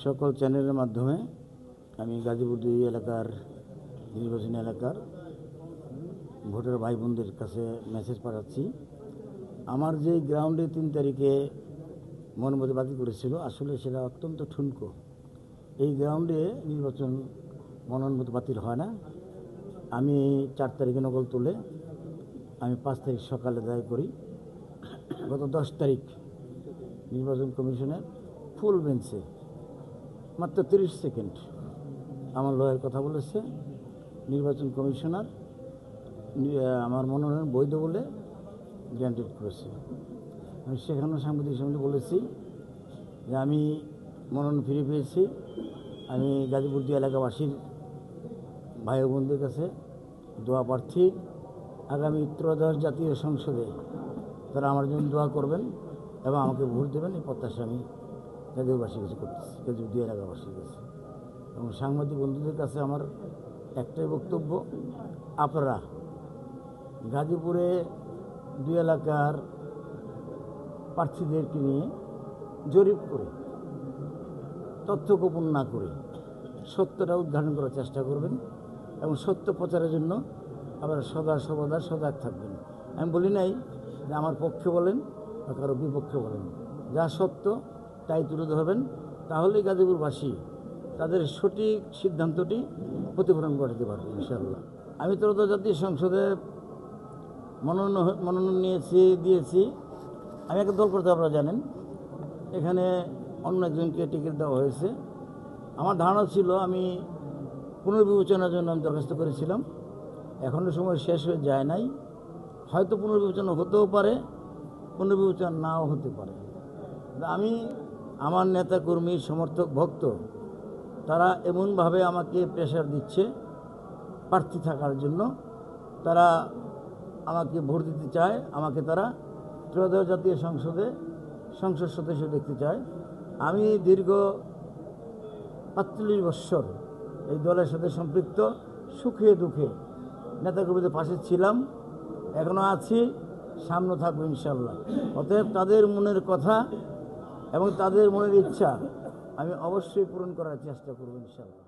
সকল চ্যানেলের মাধ্যমে আমি গাজীপুর 2 এলাকার নির্বাচনী এলাকার ভোটার ভাই বোনদের কাছে মেসেজ পাঠাচ্ছি। আমার যে গ্রাউন্ডে 3 তারিখে মনোনয়ন বাতিল করেছিল, আসলে সেটা অত্যন্ত ঠুনকো। এই গ্রাউন্ডে নির্বাচন মনোনয়ন বাতিল হয় না। আমি 4 তারিখে নকল তুলে আমি 5 তারিখ সকালে দায় করি। গত 10 তারিখ নির্বাচন কমিশনের ফুল বেঞ্চে মাত্র 30 সেকেন্ড আমার লয়ের কথা বলেছে। নির্বাচন কমিশনার আমার মনোনয়ন বৈধ বলে গ্যারান্টেড করেছে। আমি সেখানেও সাংবাদিক সম্মেলনে বলেছি যে আমি মনোনয়ন ফিরে পেয়েছি। আমি গাজীপুর 2 এলাকাবাসীর ভাই বোনদের কাছে দোয়া প্রার্থী। আগামী ত্রয়োদশ জাতীয় সংসদে তারা আমার জন্য দোয়া করবেন এবং আমাকে ভোট দেবেন, এই প্রত্যাশা আমি গাজীপুরবাসীর কাছে করতেছি, গাজীপুর 2 এলাকাবাসীর কাছে। এবং সাংবাদিক বন্ধুদের কাছে আমার একটাই বক্তব্য, আপনারা গাজীপুরে 2 এলাকার প্রার্থীদেরকে নিয়ে জরিপ করে তথ্য গোপন না করে সত্যটা উদ্ঘাটন করার চেষ্টা করবেন এবং সত্য প্রচারের জন্য আপনারা সর্বদা সজাগ থাকবেন। আমি বলি নাই যে আমার পক্ষে বলেন বা কারো বিপক্ষে বলেন, যা সত্য তাই তুলে ধরবেন, তাহলেই গাজীপুরবাসী তাদের সঠিক সিদ্ধান্তটি প্রতিফলন ঘটাতে পারবে ইনশাআল্লাহ। আমি ত্রয়োদশ জাতীয় সংসদে মনোনয়ন দিয়েছি। আমি একটা দল করতে, আপনারা জানেন, এখানে অন্য একজনকে টিকিট দেওয়া হয়েছে। আমার ধারণা ছিল আমি পুনর্বিবেচনার জন্য আমি দরখাস্ত করেছিলাম, এখনও সময় শেষ হয়ে যায় নাই। হয়তো পুনর্বিবেচনা হতেও পারে, পুনর্বিবেচনা নাও হতে পারে। আমি আমার নেতা কর্মী সমর্থক ভক্ত তারা এমনভাবে আমাকে প্রেশার দিচ্ছে প্রার্থী থাকার জন্য, তারা আমাকে ভোট দিতে চায়, আমাকে তারা ত্রয়োদশ জাতীয় সংসদে সংসদ সদস্য দেখতে চায়। আমি দীর্ঘ ৪৫ বৎসর এই দলের সাথে সম্পৃক্ত, সুখে দুঃখে নেতাকর্মীদের পাশে ছিলাম, এখনও আছি, সামনে থাকবো ইনশাল্লাহ। অতএব তাদের মনের কথা এবং তাদের মনের ইচ্ছা আমি অবশ্যই পূরণ করার চেষ্টা করব ইনশাল্লাহ।